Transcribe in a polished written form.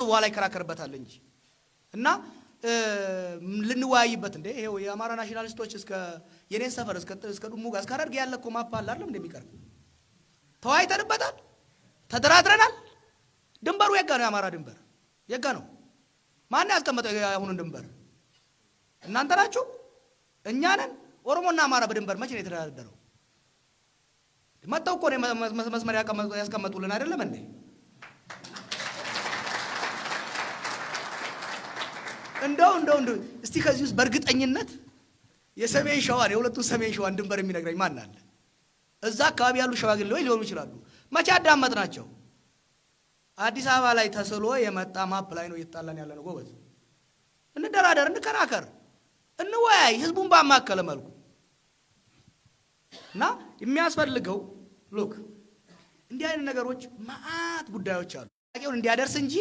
በኋላ ይከራከርበታል እንጂ እና ልንወያይበት እንደ ይሄው የአማራ ናሽናሊስቶች እስከ የኔን ሰፈር እስከ ዱሙጋ እስከ ሐረርጌ ያለኮ ማፕ አለ አይደል እንደሚቀርብ ተዋይተንበታል ተደራድረናል ድንበሩ የጋ ነው የአማራ ድንበር የጋ ነው ማን ያስቀመጠው አሁን ድንበር እናንተ ናችሁ እኛ ነን ኦሮሞና አማራ በድንበር መቼ ነው የተደራደረው መጣው እኮ ነው መስመር ያስቀመጡልን አይደለም እንዴ እንደው እስቲ ከዚህ ውስጥ በርግጠኝነት የሰሜን ሸዋን የሁለቱ ሰሜን ሸዋን ድንበር የሚነግረኝ ማን አለ እዛ አካባቢ ያሉ ሸዋግሌዎች ሊሆኑ ይችላሉ መቼ አዳመጥናቸው አዲስ አበባ ላይ ተስሎ የመጣ ማፕ ላይ ነው እየተጣላን ያለ ነው ጎበዝ እንደራደር እንከራከር እንወያይ ህዝቡን ባማከለ መልኩ እና የሚያስፈልገው ሉክ እንዲህ አይነት ነገሮች ማአት ጉዳዮች አሉ ታቂውን እንዲያደርስ እንጂ